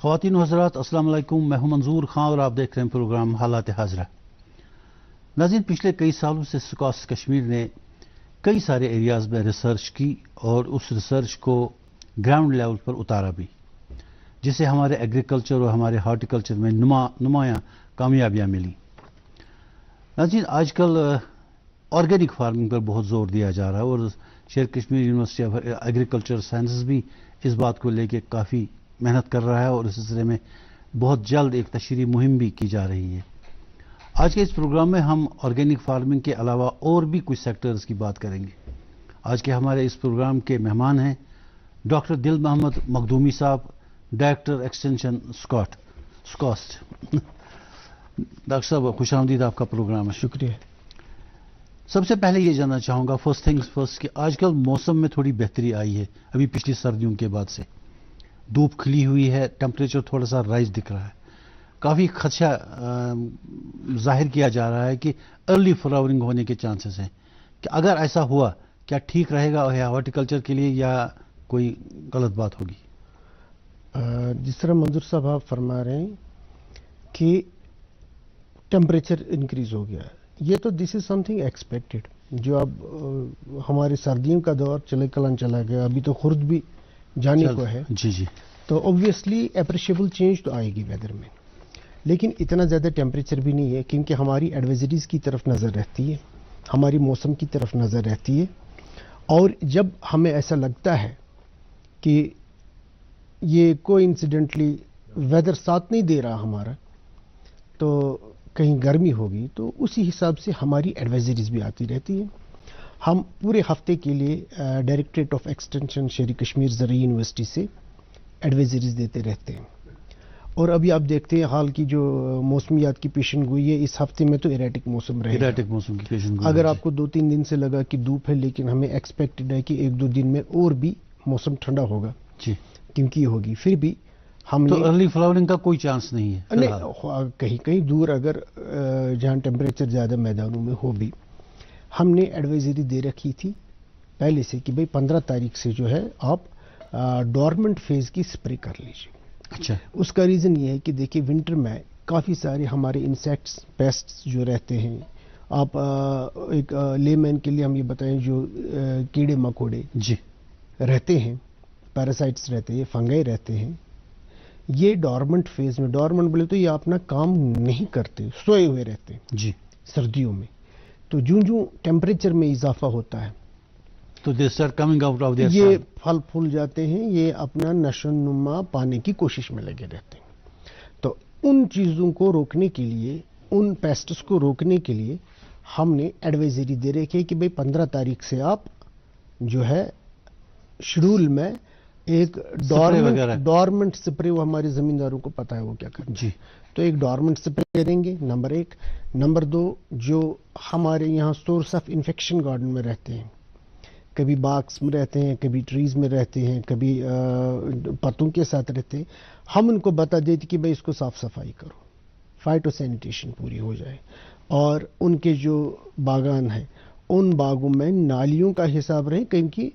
خواتین و حضرات السلام علیکم، میں ہوں منظور خان اور آپ دیکھ رہے ہیں پروگرام حالات حاضرہ۔ ناظرین، پچھلے کئی سالوں سے سکاسٹ کشمیر نے کئی سارے ایریاز میں ریسرچ کی اور اس ریسرچ کو گراؤنڈ لیول پر اتارا بھی، جسے ہمارے ایگریکلچر اور ہمارے ہارٹیکلچر میں نمایاں کامیابیاں ملی۔ ناظرین، آج کل آرگینک فارمنگ پر بہت زور دیا جا رہا ہے اور شیر Kashmir university of agriculture sciences بھی اس بات کو لے کے کافی محنت کر رہا ہے اور اس سلسلے میں بہت جلد ایک تشہیری مہم بھی کی جا رہی ہے۔ آج کے اس پروگرام میں ہم آرگینک فارمنگ کے علاوہ اور بھی کچھ سیکٹرز کی بات کریں گے۔ آج کے ہمارے اس پروگرام کے مہمان ہیں ڈاکٹر دل محمد مخدومی صاحب، ڈائریکٹر ایکسٹینشن سکاسٹ۔ ڈاکٹر صاحب، خوش آمدید آپ کا پروگرام ہے۔ شکریہ۔ سب سے پہلے یہ جاننا چاہوں گا، فرسٹ تھنگز فرسٹ، کہ آج کل موسم میں تھوڑی بہتری آئی ہے ابھی پچھلی سردیوں کے بعد سے، دھوپ کھلی ہوئی ہے، ٹیمپریچر تھوڑا سا رائز دکھ رہا ہے، کافی خدشہ ظاہر کیا جا رہا ہے کہ ارلی فلاورنگ ہونے کے چانسز ہیں، کہ اگر ایسا ہوا کیا ٹھیک رہے گا ہارٹیکلچر کے لیے یا کوئی غلط بات ہوگی؟ جس طرح منظور صاحب آپ فرما رہے ہیں کہ ٹیمپریچر انکریز ہو گیا ہے، یہ تو دس از سم تھنگ ایکسپیکٹڈ۔ جو اب ہمارے سردیوں کا دور چلا گیا، ابھی تو خرد بھی جانے کو ہے، جی، تو اوبویسلی اپریشیبل چینج تو آئے گی ویدر میں، لیکن اتنا زیادہ ٹیمپریچر بھی نہیں ہے، کیونکہ ہماری ایڈوائزریز کی طرف نظر رہتی ہے، ہماری موسم کی طرف نظر رہتی ہے، اور جب ہمیں ایسا لگتا ہے کہ یہ کوئی انسیڈنٹلی ویدر ساتھ نہیں دے رہا ہمارا، تو کہیں گرمی ہوگی، تو اسی حساب سے ہماری ایڈوائزریز بھی آتی رہتی ہیں۔ ہم پورے ہفتے کے لیے ڈائریکٹریٹ آف ایکسٹینشن شیر کشمیر زرعی یونیورسٹی سے ایڈوائزریز دیتے رہتے ہیں، اور ابھی آپ دیکھتے ہیں حال کی جو موسمیات کی پیشن گوئی ہے، اس ہفتے میں تو ایریٹک موسم رہے گا۔ ایریٹک موسم کی پیشن گوئی، اگر آپ کو 2-3 دن سے لگا کہ دھوپ ہے، لیکن ہمیں ایکسپیکٹڈ ہے کہ 1-2 دن میں اور بھی موسم ٹھنڈا ہوگا، جی، کیونکہ یہ ہوگی، پھر بھی ہم تو نے ارلی فلاورنگ کا کوئی چانس نہیں ہے فی الحال؟ کہیں دور اگر جہاں ٹیمپریچر زیادہ میدانوں میں ہو بھی، ہم نے ایڈوائزری دے رکھی تھی پہلے سے کہ بھئی 15 تاریخ سے جو ہے آپ ڈورمنٹ فیز کی سپرے کر لیجیے۔ اچھا، اس کا ریزن یہ ہے کہ دیکھیے ونٹر میں کافی سارے ہمارے انسیکٹس، پیسٹس جو رہتے ہیں، آپ ایک لے مین کے لیے ہم یہ بتائیں، جو کیڑے مکوڑے جی، رہتے ہیں، پیراسائٹس رہتے ہیں، فنگائی رہتے ہیں، یہ ڈورمنٹ فیز میں، ڈورمنٹ بولے تو یہ اپنا کام نہیں کرتے، سوئے ہوئے رہتے ہیں جی، سردیوں میں، تو جوں ٹیمپریچر میں اضافہ ہوتا ہے تو they start coming out of there یہ پھل پھول جاتے ہیں، یہ اپنا نشو نما پانے کی کوشش میں لگے رہتے ہیں۔ تو ان چیزوں کو روکنے کے لیے، ان پیسٹس کو روکنے کے لیے ہم نے ایڈوائزری دے رکھی کہ بھئی 15 تاریخ سے آپ جو ہے شیڈول میں ایک ڈورمنٹ سپرے، وہ ہمارے زمینداروں کو پتا ہے وہ کیا کرنا جی، تو ایک ڈورمنٹ سپرے دیں گے، نمبر 1۔ نمبر 2، جو ہمارے یہاں سورس آف انفیکشن گارڈن میں رہتے ہیں، کبھی باغس میں رہتے ہیں، کبھی ٹریز میں رہتے ہیں، کبھی پتوں کے ساتھ رہتے ہیں، ہم ان کو بتا دیتے کہ بھئی اس کو صاف صفائی کرو، فائٹو سینیٹیشن پوری ہو جائے، اور ان کے جو باغان ہیں ان باغوں میں نالیوں کا حساب رہے، کیونکہ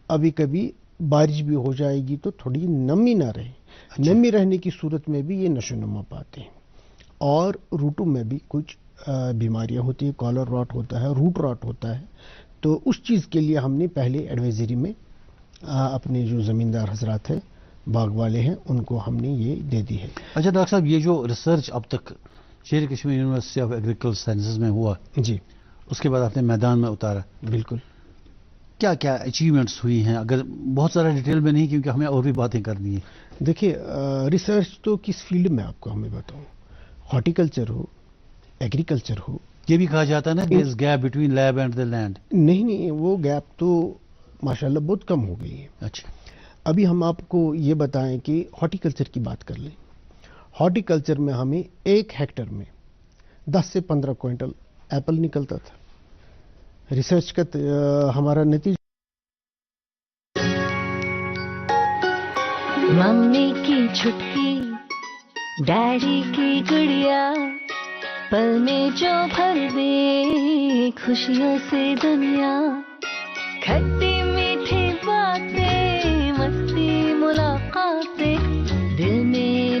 ابھی کبھی بارش بھی ہو جائے گی تو تھوڑی نمی نہ رہے۔ اچھا، نمی رہنے کی صورت میں بھی یہ نشو نما پاتے ہیں، اور روٹوں میں بھی کچھ بیماریاں ہوتی ہیں، کالر راٹ ہوتا ہے، روٹ راٹ ہوتا ہے، تو اس چیز کے لیے ہم نے پہلے ایڈوائزری میں اپنے جو زمیندار حضرات ہیں، باغ والے ہیں، ان کو ہم نے یہ دے دی ہے۔ اچھا ڈاکٹر صاحب، یہ جو ریسرچ اب تک شیر Kashmir university of agriculture sciences میں ہوا، جی اس کے بعد آپ نے میدان میں اتارا، بالکل۔ کیا کیا اچیومنٹس ہوئی ہیں؟ اگر بہت سارا ڈیٹیل میں نہیں، کیونکہ ہمیں اور بھی باتیں کرنی ہیں۔ دیکھیے ریسرچ تو کس فیلڈ میں آپ کو ہمیں بتاؤں، ہارٹیکلچر ہو، ایگریکلچر ہو، یہ بھی کہا جاتا ہے نا there is gap between lab and the land. نہیں، وہ گیپ تو ماشاءاللہ بہت کم ہو گئی ہے۔ اچھا، ابھی ہم آپ کو یہ بتائیں کہ ہارٹیکلچر کی بات کر لیں، ہارٹیکلچر میں ہمیں 1 ہیکٹر میں 10 سے 15 کوئنٹل ایپل نکلتا تھا۔ ریسرچ کا ہمارا نتیجہ، ممی کی چھٹکی، ڈیڈی کی گڑیا، پل میں جو بھر دے خوشیوں سے دنیا، کھٹی میٹھی باتیں، مستی ملاقاتیں، دل میں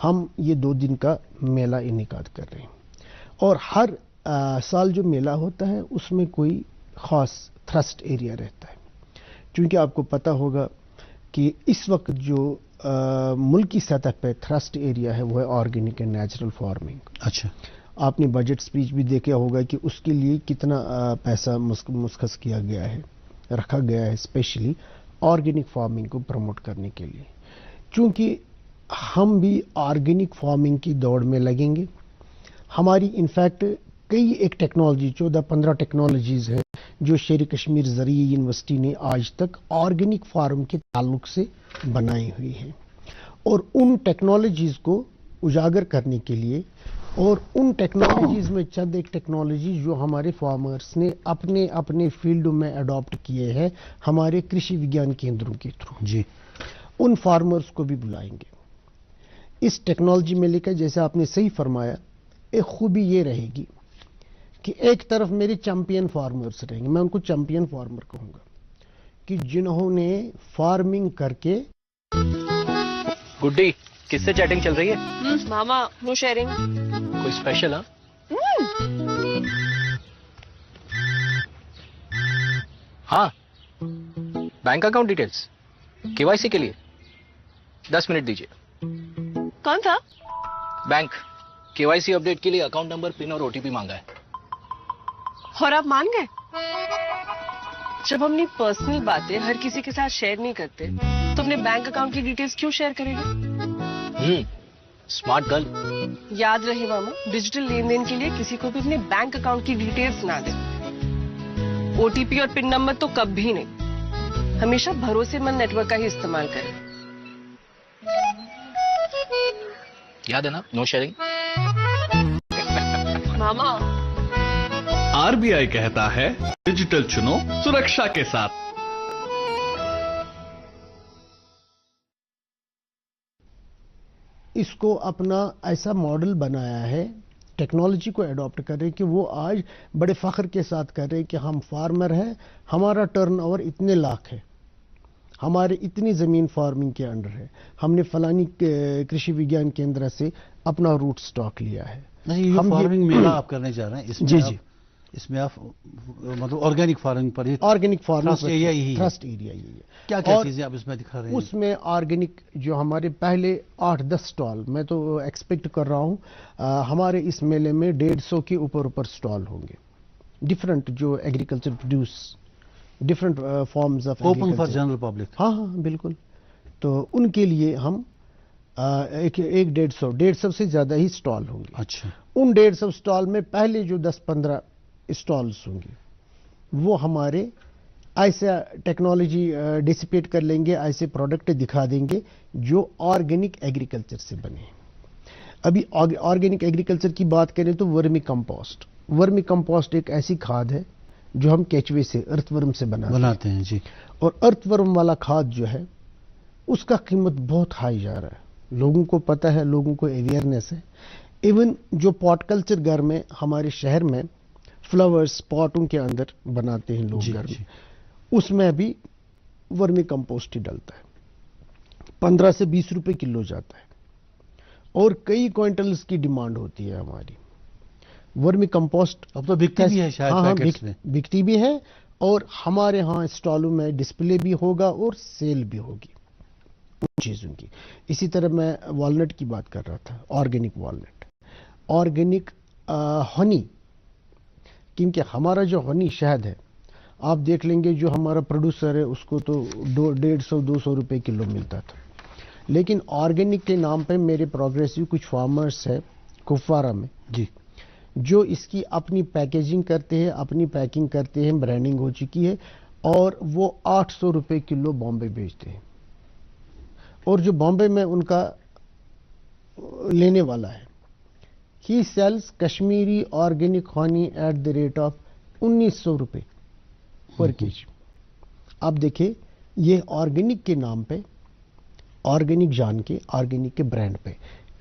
ہم یہ 2 دن کا میلہ انعقاد کر رہے ہیں، اور ہر سال جو میلہ ہوتا ہے اس میں کوئی خاص تھرسٹ ایریا رہتا ہے، چونکہ آپ کو پتہ ہوگا کہ اس وقت جو ملکی سطح پہ تھرسٹ ایریا ہے وہ ہے آرگینک اینڈ نیچرل فارمنگ۔ اچھا، آپ نے بجٹ سپیچ بھی دیکھا ہوگا کہ اس کے لیے کتنا پیسہ مختص کیا گیا ہے، رکھا گیا ہے اسپیشلی آرگینک فارمنگ کو پروموٹ کرنے کے لیے، چونکہ ہم بھی آرگینک فارمنگ کی دوڑ میں لگیں گے۔ ہماری انفیکٹ کئی ایک ٹیکنالوجی 14-15 ٹیکنالوجیز ہیں جو شیر کشمیر زرعی یونیورسٹی نے آج تک آرگینک فارم کے تعلق سے بنائی ہوئی ہیں، اور ان ٹیکنالوجیز کو اجاگر کرنے کے لیے، اور ان ٹیکنالوجیز میں چند ایک ٹیکنالوجی جو ہمارے فارمرز نے اپنے اپنے فیلڈوں میں اڈاپٹ کیے ہیں ہمارے کرشی وگیان کیندروں کے تھرو، جی، ان فارمرز کو بھی بلائیں گے اس ٹیکنالوجی میں لے کر۔ جیسے آپ نے صحیح فرمایا، ایک خوبی یہ رہے گی کہ ایک طرف میرے چیمپئن فارمرز رہیں گے، میں ان کو چیمپئن فارمر کہوں گا، کہ جنہوں نے فارمنگ کر کے۔ گڈی کس سے چیٹنگ چل رہی ہے؟ ماما نو شیئرنگ. کوئی اسپیشل؟ ہاں بینک اکاؤنٹ ڈیٹیلز KYC کے لیے 10 منٹ دیجیے. کون تھا؟ بینک KYC اپڈیٹ کے لیے اکاؤنٹ نمبر، پن اور OTP مانگا ہے. اور آپ مان گئے؟ جب ہم اپنی پرسنل باتیں ہر کسی کے ساتھ شیئر نہیں کرتے تو اپنے بینک اکاؤنٹ کی ڈیٹیلز کیوں شیئر کریں گے؟ Smart girl. یاد رہے ماما، ڈیجیٹل لین دین کے لیے کسی کو بھی اپنے بینک اکاؤنٹ کی ڈیٹیلز نہ دیں. OTP اور پن نمبر تو کبھی نہیں. ہمیشہ بھروسے مند نیٹ ورک کا ہی استعمال کریں. یاد ہے نا، نو شیئرنگ. ماما RBI کہتا ہے ڈیجیٹل چنو سرکشا کے ساتھ. اس کو اپنا ایسا ماڈل بنایا ہے، ٹیکنالوجی کو ایڈاپٹ کر رہے کہ وہ آج بڑے فخر کے ساتھ کر رہے کہ ہم فارمر ہیں، ہمارا ٹرن اوور اتنے لاکھ ہے، ہمارے اتنی زمین فارمنگ کے انڈر ہے، ہم نے فلانی کرشی وگیان کیندر سے اپنا روٹ سٹاک لیا ہے. ہم فارمنگ میلہ آپ کرنے جا رہے ہیں، اس میں جی جی اس میں آپ مطلب آرگینک فارمنگ پر آرگینک فارمنگ تھرسٹ ایریا یہی ہے. تھرسٹ ایریا یہی ہے. کیا کیا اور چیزیں آپ اس میں دکھا رہے ہیں؟ اس میں آرگینک جو ہمارے پہلے 8-10 سٹال، میں تو ایکسپیکٹ کر رہا ہوں ہمارے اس میلے میں 150 کے اوپر سٹال ہوں گے، ڈفرنٹ جو agriculture produce, different farms of open for general public. ہاں بالکل. تو ان کے لیے ہم 150 سے زیادہ ہی سٹال ہوں گے. اچھا، ان 150 سٹال میں پہلے جو 10-15 سٹالز ہوں گے وہ ہمارے ایسے ٹیکنالوجی ڈسپیٹ کر لیں گے، ایسے پروڈکٹ دکھا دیں گے جو آرگینک ایگریکلچر سے بنے. ابھی آرگینک ایگریکلچر کی بات کریں تو ورمی کمپوسٹ ایک ایسی کھاد ہے جو ہم کیچوے سے، ارتھ ورم سے بناتے ہیں. جی. اور ارتھ ورم والا کھاد جو ہے اس کا قیمت بہت ہائی جا رہا ہے، لوگوں کو پتہ ہے، لوگوں کو اویئرنیس ہے. ایون جو پاٹ کلچر گھر میں ہمارے شہر میں فلاورز پاٹوں کے اندر بناتے ہیں لوگ گھر میں، اس میں بھی ورمی کمپوسٹ ہی ڈلتا ہے. 15 سے 20 روپے کلو جاتا ہے اور کئی کوئنٹلز کی ڈیمانڈ ہوتی ہے ہماری. ورمی کمپوسٹ اب تو بکتی بھی ہے شاید پیکٹس میں. بکتی بھی ہے، اور ہمارے ہاں اسٹالوں میں ڈسپلے بھی ہوگا اور سیل بھی ہوگی ان چیزوں کی. اسی طرح میں والنٹ کی بات کر رہا تھا، آرگینک والنٹ، آرگینک ہنی، کیونکہ ہمارا جو ہنی شہد ہے آپ دیکھ لیں گے جو ہمارا پروڈیوسر ہے اس کو تو 150-200 روپے کلو ملتا تھا، لیکن آرگینک کے نام پہ میرے پروگریسو کچھ فارمرز ہیں کپوارہ میں جی، جو اس کی اپنی پیکیجنگ کرتے ہیں، اپنی پیکنگ کرتے ہیں، برانڈنگ ہو چکی ہے، اور وہ 800 روپے کلو بامبے بیچتے ہیں. اور جو بامبے میں ان کا لینے والا ہے، he sells Kashmiri organic honey at the rate of 1900 روپے پر کیجی. آپ دیکھیں یہ آرگینک کے نام پہ، آرگینک جان کے، آرگینک کے برانڈ پہ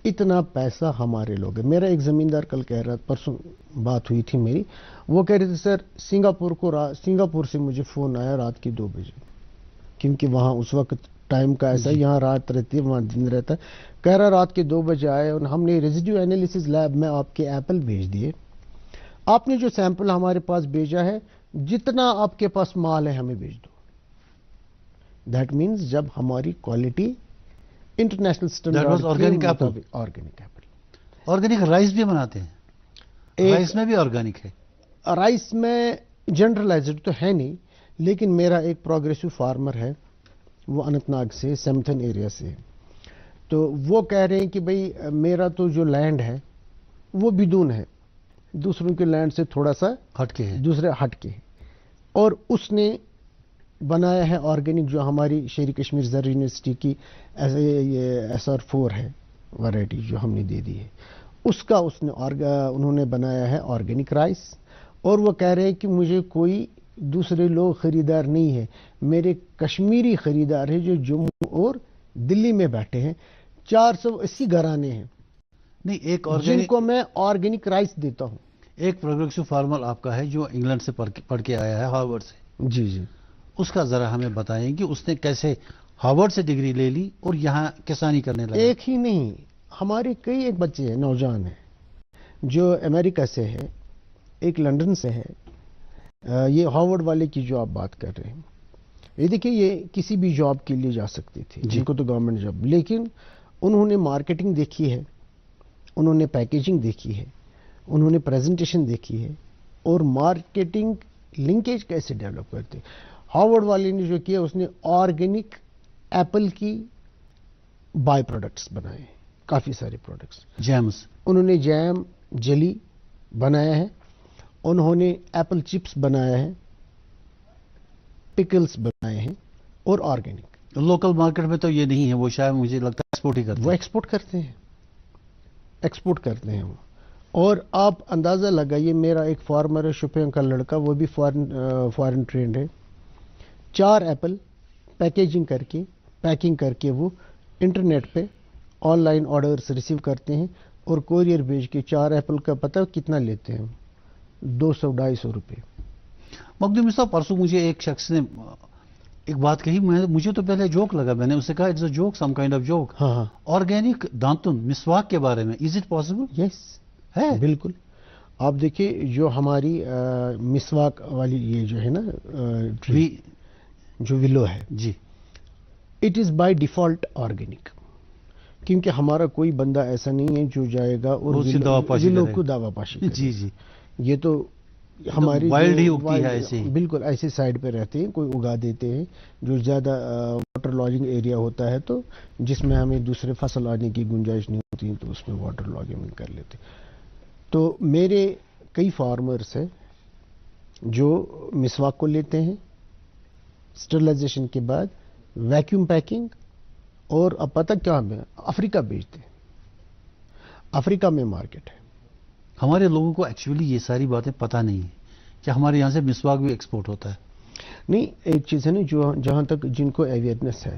اتنا پیسہ ہمارے لوگ ہیں. میرا ایک زمیندار کل کہہ رہا، پرسوں بات ہوئی تھی میری، وہ کہہ رہے تھے سر سنگاپور سے مجھے فون آیا رات کے 2 بجے، کیونکہ وہاں اس وقت ٹائم کا ایسا یہاں رات رہتی ہے وہاں دن رہتا ہے. کہہ رہا رات کے 2 بجے آئے اور ہم نے ریزیڈیو انالیسس لیب میں آپ کے ایپل بھیج دیے. آپ نے جو سیمپل ہمارے پاس بھیجا ہے جتنا آپ کے پاس مال ہے ہمیں بھیج دو. دیٹ مینس جب ہماری quality international standard organic apple. Organic apple. Organic rice بھی بناتے ہیں, رائس میں بھی آرگینک ہے. رائس میں جنرلائزڈ تو ہے نہیں, لیکن میرا ایک پروگریسو فارمر ہے, وہ اننت ناگ سے سیمتھن ایریا سے, تو وہ کہہ رہے ہیں کہ بھئی میرا تو جو لینڈ ہے وہ بدون ہے, دوسروں کے لینڈ سے تھوڑا سا ہٹ کے ہے, دوسرے ہٹ کے, اور اس نے بنایا ہے آرگینک جو ہماری شیری کشمیر زر یونیورسٹی کی SR4 ہے ویرائٹی جو ہم نے دے دی ہے, اس کا انہوں نے بنایا ہے آرگینک رائس. اور وہ کہہ رہے ہیں کہ مجھے کوئی دوسرے لوگ خریدار نہیں ہے, میرے کشمیری خریدار ہیں جو جموں اور دلی میں بیٹھے ہیں, 480 گھرانے ہیں نہیں ایک جن آرگینک, کو میں آرگینک رائس دیتا ہوں. ایک پروگریسو فارمر آپ کا ہے جو انگلینڈ سے پڑھ کے آیا ہے, ہارورڈ سے. جی جی, اس کا ذرا ہمیں بتائیں کہ اس نے کیسے ہارورڈ سے ڈگری لے لی اور یہاں کسانی کرنے لگا. ایک ہی نہیں, ہمارے کئی ایک بچے ہیں نوجوان ہیں جو امریکہ سے ہے, ایک لندن سے ہے. یہ ہارورڈ والے کی جو آپ بات کر رہے ہیں, یہ دیکھیں یہ کسی بھی جاب کے لیے جا سکتے تھے جن کو تو گورنمنٹ جاب, لیکن انہوں نے مارکیٹنگ دیکھی ہے, انہوں نے پیکیجنگ دیکھی ہے, انہوں نے پریزنٹیشن دیکھی ہے, اور مارکیٹنگ لنکیج کیسے ڈیولپ کرتے. ہارورڈ والے نے جو کیا اس نے آرگینک ایپل کی بائی پروڈکٹس بنائے, کافی سارے پروڈکٹس. جیمز, انہوں نے جیم جلی بنایا ہے, انہوں نے ایپل چپس بنایا ہے, پکلز بنائے ہیں, اور آرگینک. لوکل مارکیٹ میں تو یہ نہیں ہے, وہ شاید مجھے لگتا ہے ایکسپورٹ ہی کرتے وہ ہیں. ایکسپورٹ کرتے ہیں, ایکسپورٹ کرتے ہیں وہ. اور آپ اندازہ لگائیے, میرا ایک فارمر ہے شوپیان کا لڑکا, وہ بھی فارن ٹرینڈ ہے, 4 ایپل پیکیجنگ کر کے پیکنگ کر کے وہ انٹرنیٹ پہ آن لائن آرڈرز ریسیو کرتے ہیں, اور کوریئر بھیج کے 4 ایپل کا پتہ کتنا لیتے ہیں, 200-250 روپے. مخدوم صاحب, پرسوں مجھے ایک شخص نے ایک بات کہی, مجھے تو پہلے جوک لگا, میں نے اسے کہا it's a joke, some kind of joke. ہاں ہاں, آرگینک دانتن مسواک کے بارے میں, از اٹ پاسبل؟ یس ہے بالکل. آپ دیکھیے جو ہماری مسواک والی یہ جو ہے نا جو ولو ہے, جی, it is by default organic, کیونکہ ہمارا کوئی بندہ ایسا نہیں ہے جو جائے گا اور وہ اسے دوا پاشی ولو کرے. کو دوا پاشی کرے. جی جی, یہ تو ہماری وائلڈ ہی اگتی ہے ایسے ہی. بالکل ایسے سائڈ پہ رہتے ہیں, کوئی اگا دیتے ہیں جو زیادہ واٹر لاگنگ ایریا ہوتا ہے, تو جس میں ہمیں دوسرے فصل آنے کی گنجائش نہیں ہوتی, تو اس میں واٹر لاگنگ کر لیتے. تو میرے کئی فارمرز ہیں جو مسواک کو لیتے ہیں, اسٹرلائزیشن کے بعد ویکیوم پیکنگ, اور اب پتہ کیا ہمیں افریقہ بیچتے ہیں, افریقہ میں مارکیٹ ہے. ہمارے لوگوں کو ایکچولی یہ ساری باتیں پتہ نہیں ہے کہ ہمارے یہاں سے مسواک بھی ایکسپورٹ ہوتا ہے. نہیں, ایک چیز ہے نا جو جہاں تک جن کو اویئرنیس ہے,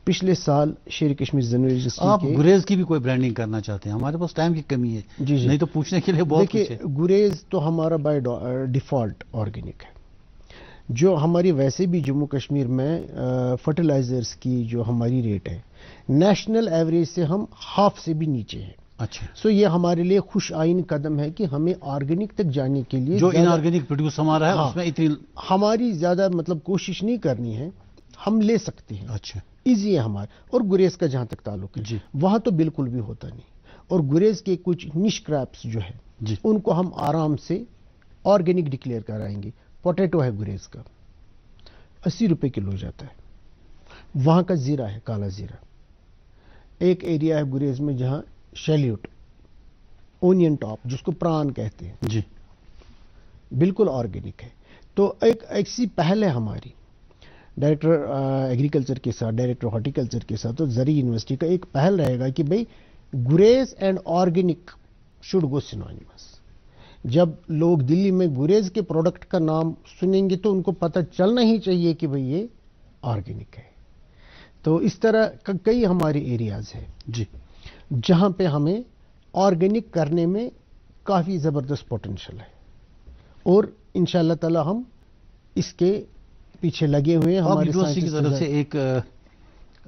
پچھلے سال شیر کشمیر یونیورسٹی آپ کے گریز کی بھی کوئی برانڈنگ کرنا چاہتے ہیں؟ ہمارے پاس ٹائم کی کمی ہے, جی جی, نہیں تو پوچھنے کے لیے بہت کچھ ہے. دیکھیے گریز تو ہمارا بائی ڈیفالٹ آرگینک ہے. جو ہماری ویسے بھی جموں کشمیر میں فرٹیلائزرز کی جو ہماری ریٹ ہے نیشنل ایوریج سے ہم ہاف سے بھی نیچے ہیں. اچھا, سو یہ ہمارے لیے خوش آئین قدم ہے کہ ہمیں آرگینک تک جانے کے لیے جو ان آرگینک پروڈیوس ہمارا ہے ہاں, اس میں اتنی ہماری زیادہ مطلب کوشش نہیں کرنی ہے, ہم لے سکتے ہیں. اچھا, ایزی ہے ہمارا. اور گریز کا جہاں تک تعلق ہے, جی, وہاں تو بالکل بھی ہوتا نہیں. اور گریز کے کچھ نش کراپس جو ہے جی, ان کو ہم آرام سے آرگینک ڈکلیئر کرائیں گے. پوٹیٹو ہے گریز کا 80 روپے کلو جاتا ہے, وہاں کا زیرہ ہے کالا زیرہ. ایک ایریا ہے گریز میں جہاں شیلیوٹ اونین ٹاپ جس کو پران کہتے ہیں, جی, بالکل آرگینک ہے. تو ایک ایسی پہل ہے ہماری ڈائریکٹر ایگریکلچر کے ساتھ, ڈائریکٹر ہارٹیکلچر کے ساتھ, تو زرعی یونیورسٹی کا ایک پہل رہے گا کہ بھئی گریز and organic should go synonyms. جب لوگ دلی میں گریز کے پروڈکٹ کا نام سنیں گے تو ان کو پتہ چلنا ہی چاہیے کہ بھئی یہ آرگینک ہے. تو اس طرح کئی ہمارے ایریاز ہیں جی, جہاں پہ ہمیں آرگینک کرنے میں کافی زبردست پوٹینشل ہے, اور انشاءاللہ تعالی ہم اس کے پیچھے لگے ہوئے ہیں. آپ ہمارے یونیورسٹی کی طرف سے ایک